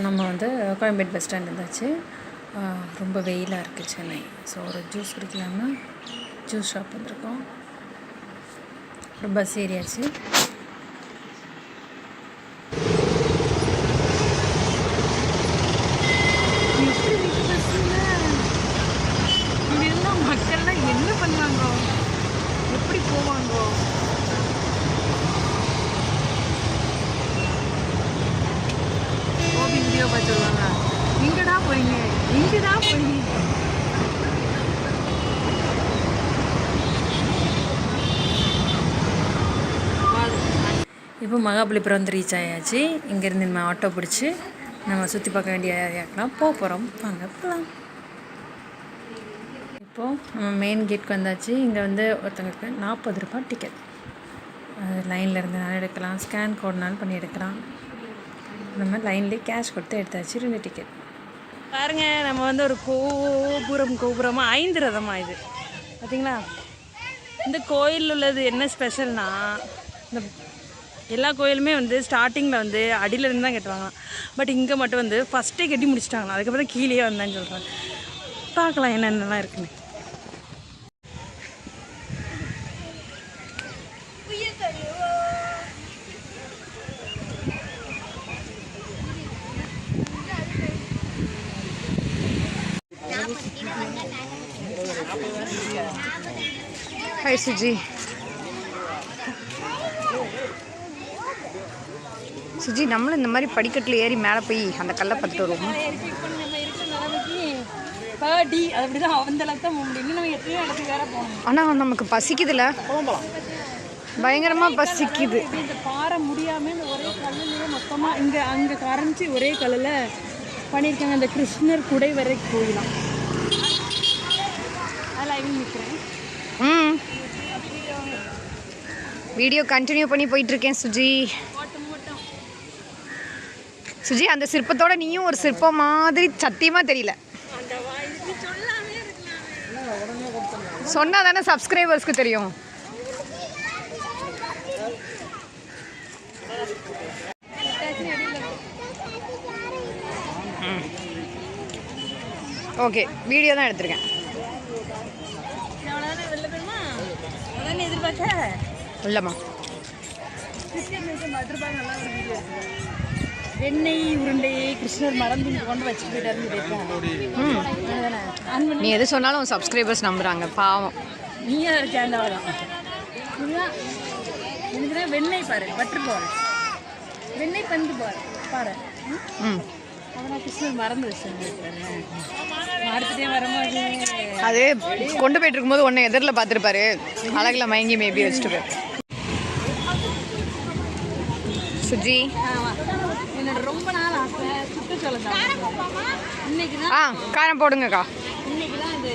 நம்ம வந்து Koyambedu bus stand இருந்தாச்சு. ரொம்ப வெயிலாக இருக்குது சென்னை. ஸோ ஒரு ஜூஸ் குடிக்கலாம்னா ஜூஸ் ஷாப் வந்திருக்கோம். பஸ் ஏறியாச்சு. இதெல்லாம் மக்கள்லாம் என்ன பண்ணுவாங்க, எப்படி போவாங்க? வீடியோ பார்த்து சொல்லுவாங்க, இங்கடா போறீங்க, இங்கடா போறீங்க. இப்போ மகாபலிபுரம் வந்து ரீச் ஆயாச்சு. இங்கேருந்து நம்ம ஆட்டோ பிடிச்சி நம்ம சுற்றி பார்க்க வேண்டிய ஏரியாக்கெலாம் போகிறோம். வாங்க போகலாம். இப்போது நம்ம மெயின் கேட்க்கு வந்தாச்சு. இங்கே வந்து ஒருத்தங்களுக்கு 40 ரூபா டிக்கெட். லைனில் இருந்தனால எடுக்கலாம், ஸ்கேன் கோட்னாலும் பண்ணி எடுக்கலாம். நம்ம லைன்லேயே கேஷ் கொடுத்து எடுத்தாச்சு 2 டிக்கெட். பாருங்க, நம்ம வந்து ஒரு கோபுரமாக 5 ரதமாக இது பார்த்திங்களா. இந்த கோயில் உள்ளது என்ன ஸ்பெஷல்னா, இந்த எல்லா கோயிலுமே வந்து ஸ்டார்டிங்கில் வந்து அடியிலேருந்து தான் கட்டுவாங்களாம். பட் இங்கே மட்டும் வந்து ஃபஸ்ட்டே கட்டி முடிச்சிட்டாங்களாம். அதுக்கப்புறம் கீழே வந்தேன்னு சொல்கிறாங்க. பார்க்கலாம் என்னென்னலாம் இருக்குன்னு. ஹாய் சுஜி. சுஜி, நம்மளும் இந்த மாதிரி படிக்கட்டில் ஏறி மேலே போய் அந்த கல்லை பார்த்துட்டு வருவோம். ஆனால் நமக்கு பசிக்குதுல, பயங்கரமாக பசிக்குது. இந்த பாறை முடியாமல் ஒரே கல்லுலேயே மொத்தமாக இங்கே அங்கே கரைஞ்சி ஒரே கல்லில் பண்ணியிருக்காங்க. அந்த கிருஷ்ணர் குடைவரை கோயிலாம். அதில் நிற்கிறேன். வீடியோ கண்டினியூ பண்ணி போயிட்டுருக்கேன் சுஜி. சுஜி, அந்த சிற்பத்தோட நீயும் ஒரு சிற்பம் மாதிரி சத்தியமாக தெரியல. சொன்னா தானே சப்ஸ்கிரைபர்ஸ்க்கு தெரியும். ஓகே, வீடியோ தான் எடுத்திருக்கேன். இல்லைம்மா, வெண்ணெய் உருண்டையை கிருஷ்ணர் மறந்து கொண்டு வச்சுட்டு போயிட்டாரு. நீ எது சொன்னாலும் சப்ஸ்கிரைபர்ஸ் நம்புறாங்க, பாவம். நீயே சேர்ந்தவதான். எனக்கு தான் வெண்ணெய் பாரு, பட்டர் பாரு, வெண்ணெய் பந்து பாரு பாரு. அதெல்லாம் கிருஷ்ணர் மறந்து வச்சுருக்காரு. அடுத்துட்டே வரும்போது அது கொண்டு போயிட்டு இருக்கும்போது ஒன்று எதிரில் பார்த்துருப்பாரு. அழகில் மயங்கி மேபி வச்சுட்டு போய். சுஜி, என்னோட ரொம்ப நாள் ஆசை சுற்றுச்சூழல் இன்னைக்கு தான். காரம் போடுங்கக்கா. இன்னைக்கு தான் இது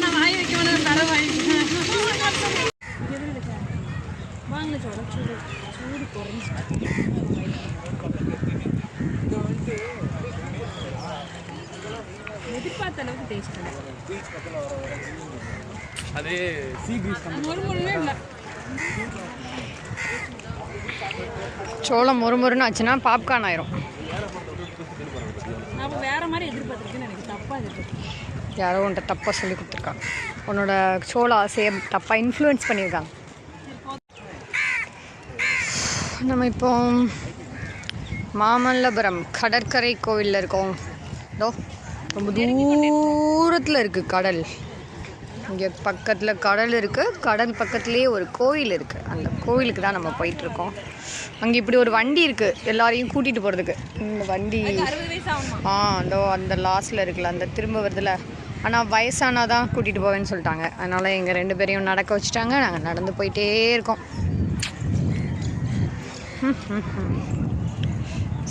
நான் வாங்கி வைக்கணும். தர வாங்கிக்கிறேன். வாங்க சூடு குறைஞ்சி எதிர்பார்த்த அளவுக்கு டேஸ்ட் அது முறுமுறுமே இல்லை. சோளம் முறுமுறுன்னு ஆச்சுன்னா பாப்கார்ன் ஆயிரும். நான் வேற மாதிரி எதிர்பார்த்துருக்கேன்னு எனக்கு தப்பாக எதிர்பார்த்தேன். யாரோ உன்ட்ட தப்பாக சொல்லி கொடுத்துருக்காங்க. உன்னோட சோள ஆசையை தப்பாக இன்ஃப்ளூயன்ஸ் பண்ணியிருக்காங்க. நம்ம இப்போ மாமல்லபுரம் கடற்கரை கோவிலில் இருக்கோம். இதோ ரொம்ப தூரத்தில் இருக்குது கடல். இங்கே பக்கத்தில் கடல் இருக்குது, கடல் பக்கத்துலேயே ஒரு கோவில் இருக்குது. அந்த கோவிலுக்கு தான் நம்ம போயிட்டுருக்கோம். அங்கே இப்படி ஒரு வண்டி இருக்குது எல்லாரையும் கூட்டிகிட்டு போகிறதுக்கு. இந்த வண்டி அதோ அந்த லாஸ்ட்டில் இருக்குல்ல, அந்த திரும்ப வருதுல. ஆனால் வயசானால் தான் கூட்டிகிட்டு போவேன்னு சொல்லிட்டாங்க. அதனால் எங்கள் 2 பேரையும் நடக்க வச்சுட்டாங்க. நாங்கள் நடந்து போயிட்டே இருக்கோம்.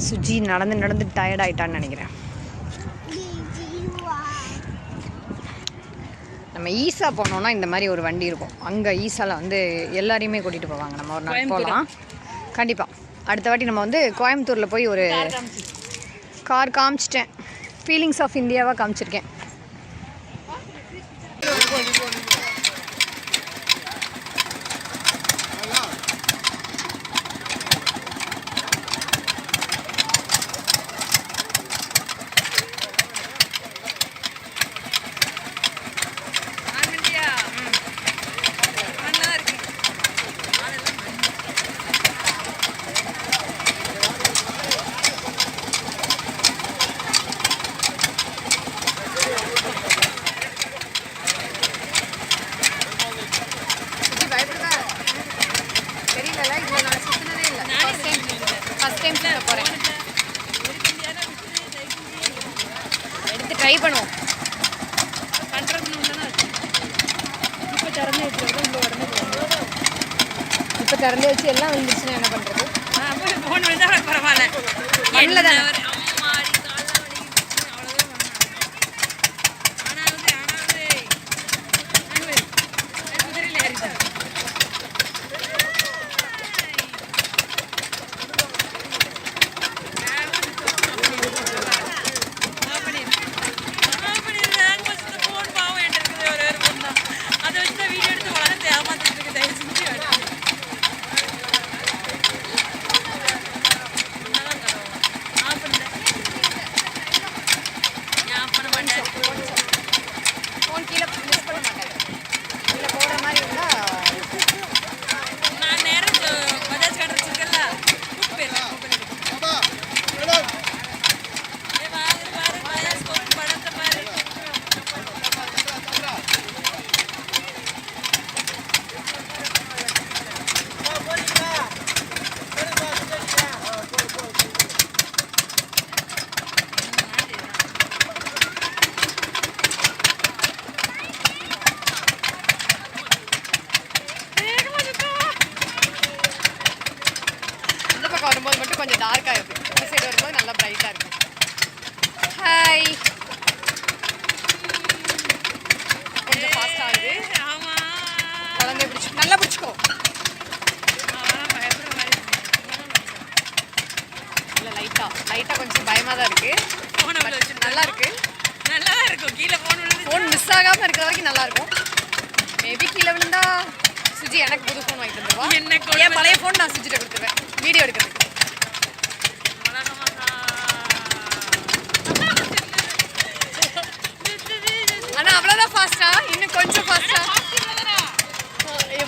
சுஜி நடந்து டயர்ட் ஆகிட்டான்னு நினைக்கிறேன். நம்ம ஈசா போனோன்னா இந்த மாதிரி ஒரு வண்டி இருக்கும். அங்கே ஈசாவில் வந்து எல்லாரையுமே கூட்டிகிட்டு போவாங்க. நம்ம ஒரு நாள் போகலாம் கண்டிப்பாக. அடுத்த வாட்டி நம்ம வந்து கோயம்புத்தூரில் போய் ஒரு கார் காமிச்சிட்டேன். ஃபீலிங்ஸ் ஆஃப் இந்தியாவாக காமிச்சிருக்கேன். எடுத்து ட்ரை பண்ணுவோம். இப்போ திறந்து வச்சு எல்லாம் வந்துச்சுன்னா என்ன பண்ணுறது? பரவாயில்ல, மண்ணில் தானே. வரும்போது மட்டும் கொஞ்சம் டார்க்காக இருக்குது. இந்த சைடு வரும்போது நல்லா பிரைட்டாக இருக்குது. ஹாய், கொஞ்சம் ஃபாஸ்ட் ஆகுது. குழந்தைய பிடிச்சி நல்லா பிடிச்சிக்கோ. இல்லை லைட்டாக கொஞ்சம் பயமாக தான் இருக்குது. நல்லா இருக்குது, நல்லா தான் இருக்கும். கீழே ஃபோன் மிஸ் ஆகாமல் இருக்கிற வரைக்கும் நல்லாயிருக்கும். மேபி கீழே விழுந்தா சுஜி எனக்கு புது ஃபோன் வாங்கிட்டு வந்துடுவா. என் பழைய ஃபோன் நான் சுஜிட்ட கொடுத்துருவேன் வீடியோ எடுக்கிறதுக்கு. ஆனால் அவ்வளோதான் ஃபாஸ்ட்டா, இன்னும் கொஞ்சம் ஃபாஸ்ட்டா.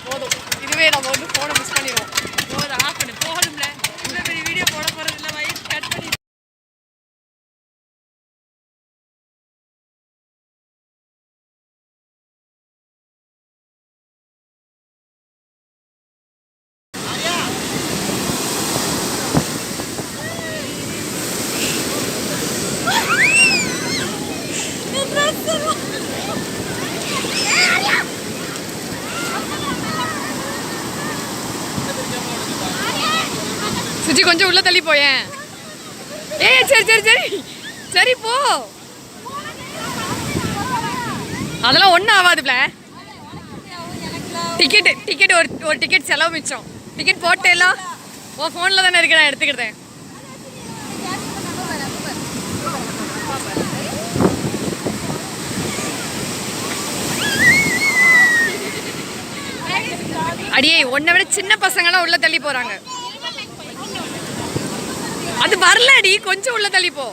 போதும், இதுவே நம்ம வந்து ஃபோனை மிஸ் பண்ணிடுவோம். போதும், ஆஃப் பண்ணி போகணும்ல. இவ்வளோ பெரிய வீடியோ போட போகிறதில்ல, வயசு கட் பண்ணி. சுஜி கொஞ்சம் உள்ள தள்ளி போயேன். ஏய் சரி சரி சரி சரி போ, அதெல்லாம் ஒன்றும் ஆகாதுல. டிக்கெட் ஒரு டிக்கெட் செலவு மிச்சம். டிக்கெட் போட்டேலாம் உன் ஃபோனில் தானே இருக்கு, நான் எடுத்துக்கிட்டேன். அடியே, உன்னை விட சின்ன பசங்களாம் உள்ள தள்ளி போறாங்க. அது வரலடி, கொஞ்சம் உள்ள தள்ளி போ.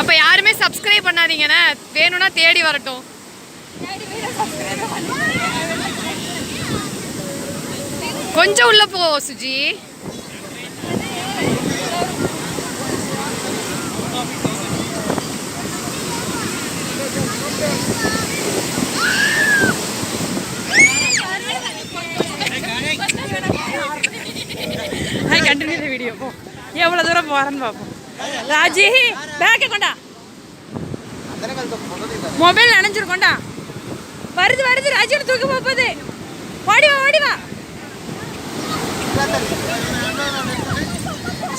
அப்ப யாருமே சப்ஸ்கிரைப் பண்ணாதீங்கண்ணே, வேணும்னா தேடி வரட்டும். கொஞ்சம் உள்ள போ சுஜி. கண்டினியூ வீடியோ போ. எவ்வளோ தூரம் போகிறேன்னு பார்ப்போம். ராஜி பேக்கை கொண்டா, மொபைல் நினைஞ்சிருக்கோண்டா. வருது வருது, ராஜியோட தூக்கி போகுது. ஓடிவா ஓடிவா.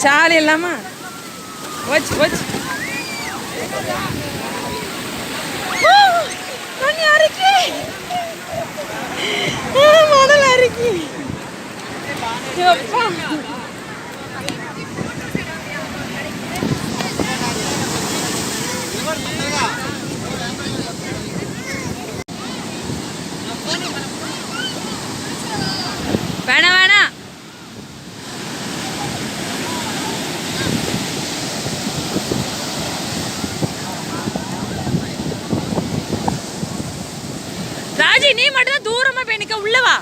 சாலி இல்லாமா போச்சு போச்சு. தண்ணி அரைக்கி முதல்ல அரைக்கி. வேணாம் வேணாம். ராஜி நீ மட்டும் தான் தூரமா போய் நிக்க, உள்ளவா.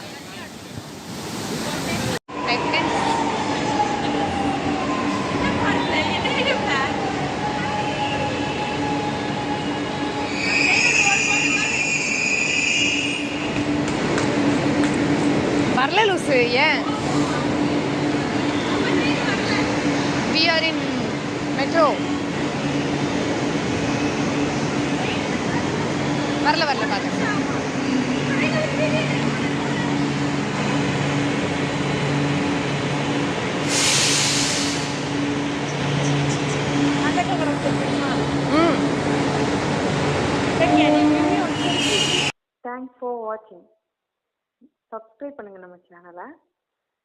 வரல லூசு. ஏன்? we are in metro. வரல வரல பாத்து. தேங்க்ஸ் ஃபார் வாட்சிங். சப்ஸ்கிரைப் பண்ணுங்கள் நம்ம சேனலை,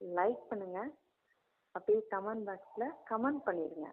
லைக் பண்ணுங்கள், அப்படியே கமெண்ட் பாக்ஸில் கமெண்ட் பண்ணிடுங்க.